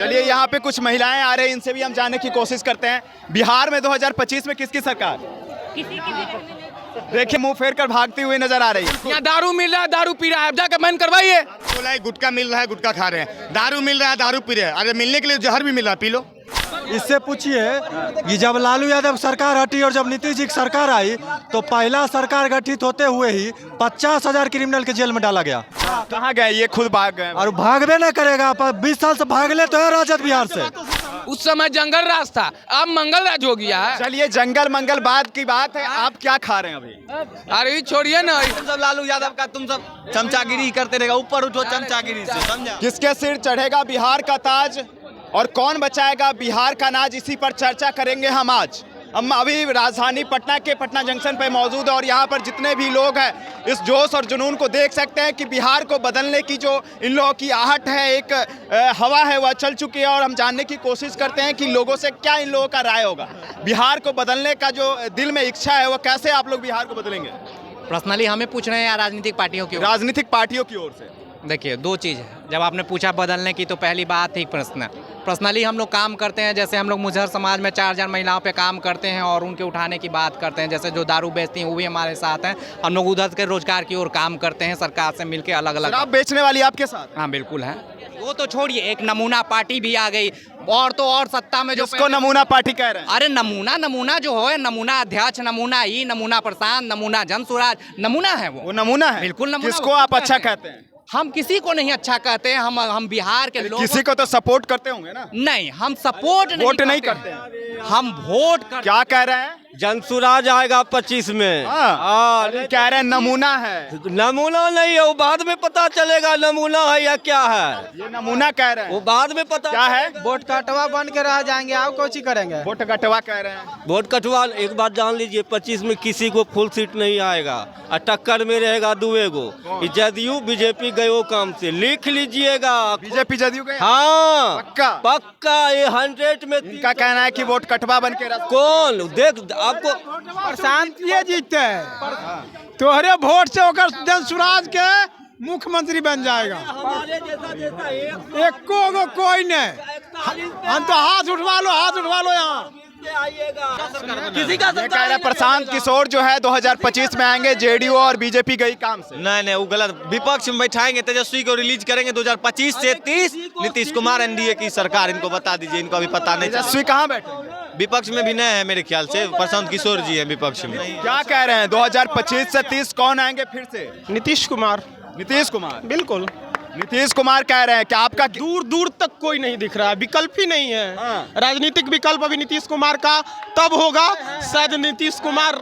चलिए यहाँ पे कुछ महिलाएं आ रही हैं, इनसे भी हम जानने की कोशिश करते हैं। बिहार में 2025 में किसकी सरकार? देखिए मुंह फेर कर भागती हुई नजर आ रही है। यहाँ दारू मिल रहा है, दारू पी रहा है, जाकर बंद करवाइए। बोला है गुटखा मिल रहा है, गुटखा खा रहे हैं। दारू मिल रहा है, दारू पी रहे हैं। अरे मिलने के लिए जहर भी मिल रहा है, पी लो। इससे पूछिए कि जब लालू यादव सरकार हटी और जब नीतीश जी की सरकार आई तो पहला सरकार गठित होते हुए ही 50,000 क्रिमिनल के जेल में डाला गया। कहाँ गए? ये खुद भाग गए। और भागबे न करेगा, 20 साल से भागले तो है राजद बिहार से। उस समय जंगल राज था, अब मंगल राज हो गया है। चलिए जंगल मंगल बाद की बात है, आप क्या खा रहे हैं अभी? अरे छोड़िए ना, तुम सब लालू यादव का तुम सब चमचागिरी करते रहेगा, ऊपर उठो चमचागिरी से, समझा? किसके सिर चढ़ेगा बिहार का ताज और कौन बचाएगा बिहार का नाज, इसी पर चर्चा करेंगे हम आज। हम अभी राजधानी पटना के पटना जंक्शन पर मौजूद है और यहाँ पर जितने भी लोग हैं इस जोश और जुनून को देख सकते हैं कि बिहार को बदलने की जो इन लोगों की आहट है, एक हवा है, वह चल चुकी है। और हम जानने की कोशिश करते हैं कि लोगों से क्या इन लोगों का राय होगा। बिहार को बदलने का जो दिल में इच्छा है, वो कैसे आप लोग बिहार को बदलेंगे? पर्सनली हमें पूछ रहे हैं या राजनीतिक पार्टियों की? राजनीतिक पार्टियों की ओर से। देखिए, दो चीज़ है। जब आपने पूछा बदलने की तो पहली बात ही पर्सनली हम लोग काम करते हैं। जैसे हम लोग मुजहर समाज में 4 जन महिलाओं पे काम करते हैं और उनके उठाने की बात करते हैं। जैसे जो दारू बेचती हैं वो भी हमारे साथ हैं। हम लोग उधर के रोजगार की ओर काम करते हैं, सरकार से मिलकर अलग अलग। शराब बेचने वाली आपके साथ? हाँ बिल्कुल है। वो तो छोड़िए, एक नमूना पार्टी भी आ गई और तो और सत्ता में जो जिसको नमूना पार्टी कह रहे हैं। अरे नमूना जो है, नमूना अध्यक्ष, नमूना ई, नमूना प्रशांत, नमूना जनसुराज, नमूना है वो नमूना है। बिल्कुल नमूना। किसको आप अच्छा कहते हैं? हम किसी को नहीं अच्छा कहते हैं। हम बिहार के लोग किसी को तो सपोर्ट करते होंगे ना? नहीं, हम सपोर्ट वोट नहीं करते हैं। हम वोट कर। क्या कह रहे हैं? जनसुराज आएगा 25 में। कह रहे हैं नमूना है। नमूना नहीं है, वो बाद में पता चलेगा नमूना है या क्या है। ये नमूना कह रहे हैं, वो बाद में पता क्या है? वोट कटवा बन के रह जाएंगे, आप कुछ करेंगे। वोट कटवा कह रहे हैं। वोट कटवा। एक बात जान लीजिए, 25 में किसी को फुल सीट नहीं आएगा और टक्कर में रहेगा दुए गो। जदयू बीजेपी गयो काम से, लिख लीजिएगा। बीजेपी जदयू गए? हाँ पक्का ये 100 में। इनका कहना है कि वोट कटवा बन के कौन देख आपको प्रशांत ये जीतते हैं, तोहरे वोट से होकर जनसुराज के मुख्यमंत्री बन जाएगा। एक को कोई नहीं, हम तो हाथ उठवा लो यहाँ। किसी का ये कह रहे हैं प्रशांत किशोर जो है 2025 में आएंगे, जेडीयू और बीजेपी गई काम से। नहीं वो गलत। विपक्ष में बैठाएंगे, तेजस्वी को रिलीज करेंगे 2025 से 30। नीतीश कुमार एनडीए की सरकार, इनको बता दीजिए, इनको अभी पता नहीं। तेजस्वी कहाँ बैठे? विपक्ष में भी नहीं है मेरे ख्याल से, प्रशांत किशोर जी है विपक्ष में। क्या कह रहे हैं 2025 से 30 कौन आएंगे फिर से? नीतीश कुमार। नीतीश कुमार? बिल्कुल नीतीश कुमार कह रहे हैं कि आपका दूर तक कोई नहीं दिख रहा है, विकल्प ही नहीं है। हाँ। राजनीतिक विकल्प अभी नीतीश कुमार का तब होगा शायद नीतीश कुमार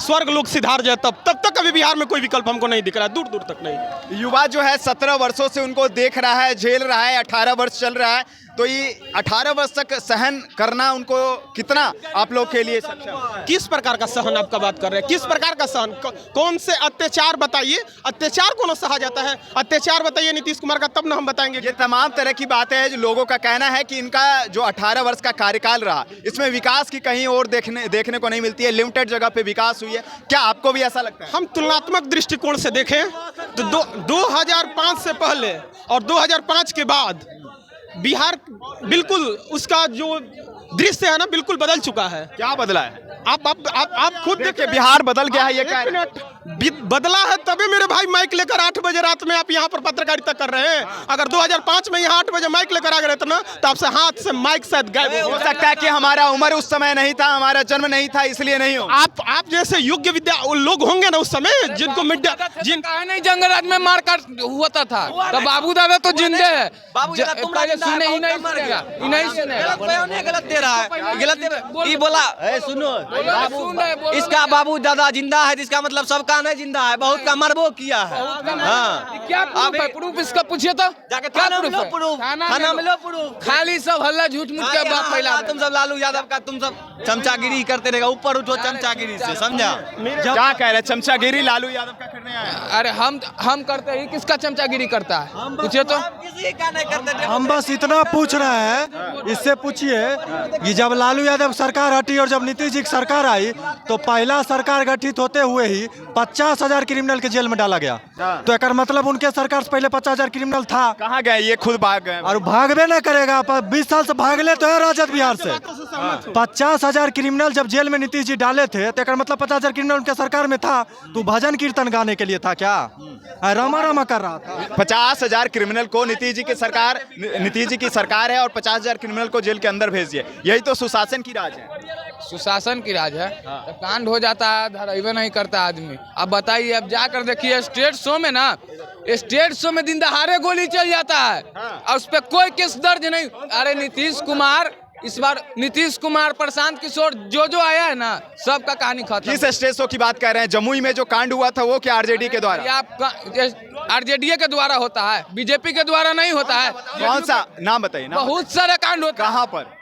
स्वर्ग लोक सिधार जाए, तब तक अभी बिहार में कोई विकल्प हमको नहीं दिख रहा है, दूर तक नहीं। युवा जो है 17 वर्षों से उनको देख रहा है, झेल रहा है, 18 वर्ष चल रहा है, तो ये 18 वर्ष तक सहन करना उनको कितना आप लोग के लिए सक्षम? किस प्रकार का सहन आपका बात कर रहे हैं? किस प्रकार का सहन? कौन से अत्याचार बताइए, अत्याचार को न सहा जाता है? अत्याचार बताइए नीतीश कुमार का, तब ना हम बताएंगे। ये तमाम तरह की बातें हैं जो लोगों का कहना है कि इनका जो 18 वर्ष का कार्यकाल रहा, इसमें विकास की कहीं और देखने को नहीं मिलती है। लिमिटेड जगह पे विकास हुई है। क्या आपको भी ऐसा लगता है? हम तुलनात्मक दृष्टिकोण से देखें तो 2005 से पहले और 2005 के बाद बिहार बिल्कुल उसका जो दृश्य है ना, बिल्कुल बदल चुका है। क्या बदला है? आप खुद देखिए बिहार बदल गया है। ये क्या है? बदला है तभी मेरे भाई माइक लेकर 8 बजे रात में आप यहाँ पर पत्रकारिता कर रहे हैं। अगर 2005 में यहाँ 8 बजे माइक लेकर आ गए थे ना, तो आपसे हाथ से माइक शायद गायब हो सकता है कि हमारा उम्र उस समय नहीं था, हमारा जन्म नहीं था, इसलिए नहीं हो। आप जैसे योग्य विद्या लोग होंगे ना उस समय, जिनको मीडिया नहीं जंगल में मार काट हुआ था, तो बाबू दादा तो जिंदे है। गलत दे रहा है, गलत ये बोला। सुनो, इसका बाबू दादा जिंदा है, जिसका मतलब सबका नहीं जिंदा है, बहुत का मरबो किया है। हाँ, क्या प्रूफ है? प्रूफ इसका पूछिए तो। जाके थाना में लो प्रूफ। खाली सब हल्ला झूठ मूठ के बात फैला। तुम सब लालू यादव का तुम सब चमचागिरी करते रहेगा, ऊपर उठो चमचागिरी से, समझा? क्या कह रहे हैं? चमचागिरी लालू यादव का करने आए? अरे हम करते हैं, किसका चमचागिरी करता है पूछिए तो। किसी का नहीं करते। हम बस इतना पूछ रहे हैं, इससे पूछिए कि जब लालू यादव सरकार हटी और जब नीतीश जी की सरकार आई तो पहला सरकार गठित होते हुए ही 50,000 क्रिमिनल के जेल में डाला गया। तो एक मतलब उनके सरकार से पहले 50,000 क्रिमिनल था। कहाँ गए ये? खुद भाग गए। और भागबे न करेगा, 20 साल से भागले तो है राजद बिहार से। 50,000 क्रिमिनल जब जेल में नीतीश जी डाले थे तो एक मतलब 50,000 क्रिमिनल उनके सरकार में था। तो भजन कीर्तन गाने के लिए था क्या? रामा रामा कर रहा था। 50,000 क्रिमिनल को नीतीश जी की सरकार है और 50,000 क्रिमिनल को जेल के अंदर भेज दिए। यही तो सुशासन की राज है। सुशासन की राज है। तो कांड हो जाता है, धराइबे नहीं करता आदमी। अब बताइए, अब जाकर देखिए स्टेट शो में ना, स्टेट शो में दिन दहाड़े गोली चल जाता है और उस पर कोई केस दर्ज नहीं। अरे नीतीश कुमार, इस बार नीतीश कुमार, प्रशांत किशोर जो आया है ना, सबका कहानी खत्म। किस स्टेट शो की बात कर रहे हैं? जमुई में जो कांड हुआ था वो क्या आरजेडी के द्वारा? आरजेडी के द्वारा होता है, बीजेपी के द्वारा नहीं होता है। कौन सा नाम बताइए? बहुत सारे कांड होता है। कहाँ पर?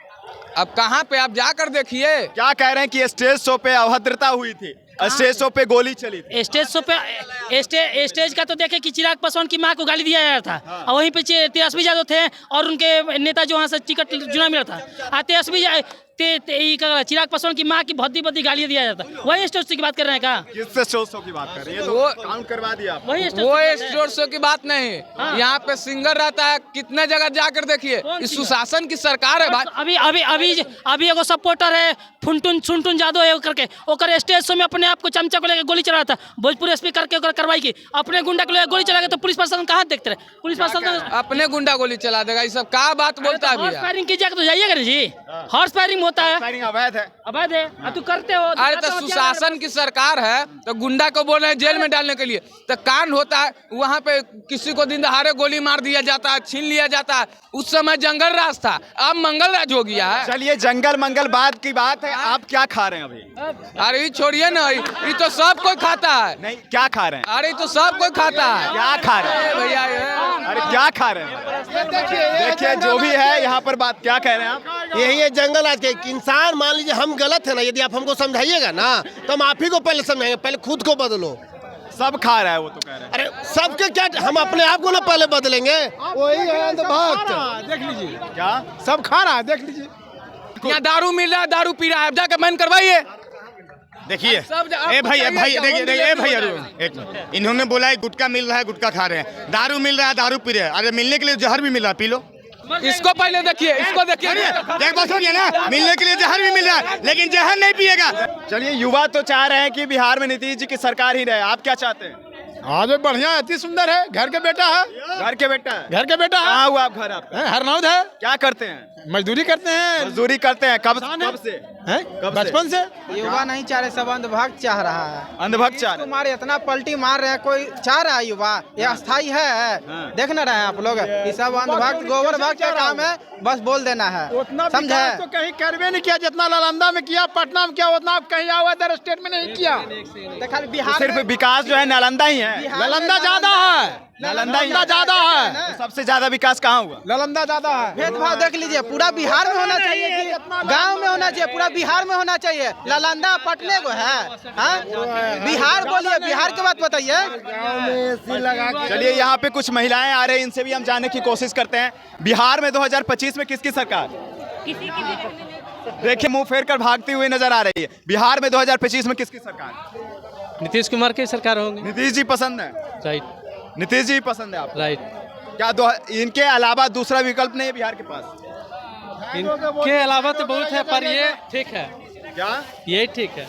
अब कहाँ पे आप जाकर देखिए। क्या कह रहे हैं कि स्टेज शो पे अभद्रता हुई थी, स्टेज शो पे गोली चली थी? स्टेज शो पे स्टेज का तो देखे कि चिराग पासवान की मां को गाली दिया जा रहा था। और वहीं पे तेजस्वी यादव थे और उनके नेता जो वहाँ से टिकट चुनाव मिला था। तेजस्वी चिराग पासवान की मां की भद्दी गालियां दिया जाता। वही स्टेज शो की बात कर रहे हैं क्या? किस स्टेज शो की बात कर रहे हैं? वो काउंट करवा दिया। वो स्टेज शो की बात नहीं है। यहाँ पे सिंगर रहता है, कितने जगह जाकर देखिए। इस सुशासन की सरकार है। अभी एगो सपोर्टर है छुनटुन जादव है करके, ओकर स्टेज शो में अपने आप को चमचा को लेकर गोली चला था। भोजपुर एसपी करके ओकर कार्रवाई की। अपने गुंडा को लेकर गोली चला गया तो पुलिस प्रशासन कहाँ देखते रहे? पुलिस प्रशासन अपने गुंडा गोली चला देगा। ये सब क्या बात बोलता है हॉर्स फायरिंग कीजिएगा तो जाइएगा जी। हॉर्स फायरिंग होता है, अवैध है। अवैध है। तू करते हो। अरे तो सुशासन की सरकार है तो गुंडा को बोल रहे हैं जेल में डालने के लिए। तो कांड होता है, वहाँ पे किसी को दिन दहाड़े गोली मार दिया जाता है, छीन लिया जाता है। उस समय जंगल राज था, अब मंगल राज हो गया है। चलिए जंगल मंगल बाद की बात है। आप क्या खा रहे हैं अभी? अरे ये छोड़िए ना, ये तो सब कोई खाता है। नहीं, क्या खा रहे हैं? अरे तो सब कोई खाता है। क्या खा रहे हैं भैया? अरे क्या खा रहे हैं? देखिए जो भी है यहाँ पर बात, क्या कह रहे हैं आप? यही है जंगल आज के इंसान। मान लीजिए हम गलत है ना, यदि आप हमको समझाइएगा ना तो हम आप ही को पहले समझाएंगे। पहले खुद को बदलो। सब खा रहा है वो तो कह रहे हैं। अरे सबके क्या, हम अपने आप को ना पहले बदलेंगे। वही है अंधभक्त। देख लीजिए, क्या सब खा रहा है, देख लीजिए। यहाँ दारू मिल रहा है, दारू पी रहा है, जाकर बैन करवाइए। देखिए ए भाई देखिए भैया, इन्होंने बोला है गुटखा मिल रहा है, गुटखा खा रहे हैं। दारू मिल रहा है, दारू पी रहे हैं। अरे मिलने के लिए जहर भी मिल रहा है, पी लो। इसको पहले देखिए, इसको देखिए। देख बस हो गया ना, मिलने के लिए जहर भी मिल रहा है लेकिन जहर नहीं पिएगा। चलिए युवा तो चाह रहे हैं कि बिहार में नीतीश जी की सरकार ही रहे। आप क्या चाहते हैं? हाँ जो बढ़िया, अति सुंदर है। घर के बेटा है। घर के बेटा है? घर के बेटा है। कहाँ हुआ आप घर? आप हरनौद है। क्या करते हैं? मजदूरी करते हैं। मजदूरी करते हैं। कब से? बचपन से। युवा नहीं चाह रहे, सब अंधभक्त चाह रहा है। अंधभक्त चाह रहे? कुमार इतना पलटी मार रहे हैं, कोई चाह रहा है युवा? ये अस्थाई है। देख न रहे हैं आप लोग, ये सब अंधभक्त गोबर भक्त का काम है, बस बोल देना है। समझे? तो कहीं करवे नहीं किया, जितना नालंदा में किया, पटना में किया, उतना आप कहीं अदर स्टेट में नहीं किया। बिहार सिर्फ विकास जो है नालंदा ही है। नालंदा ज्यादा है। नालंदा ज्यादा है। सबसे ज्यादा विकास कहाँ हुआ? नालंदा ज्यादा है। भेदभाव देख लीजिए, पूरा बिहार में होना चाहिए कि गांव में होना चाहिए? पूरा बिहार में होना चाहिए। नालंदा पटने को है। हाँ? बिहार बोलिए, बिहार की बात बताइए। चलिए यहाँ पे कुछ महिलाएं आ रही हैं, इनसे भी हम जानने की कोशिश करते हैं। बिहार में 2025 में किसकी सरकार? देखिए मुंह फेर कर भागती हुई नजर आ रही है। बिहार में 2025 में किसकी सरकार? नीतीश कुमार की सरकार होगी। नीतीश जी पसंद है? राइट। नीतीश जी पसंद है आप? राइट। क्या इनके अलावा दूसरा विकल्प नहीं है बिहार के पास? इनके अलावा तो बहुत है, पर ये ठीक है। क्या? ये ठीक है।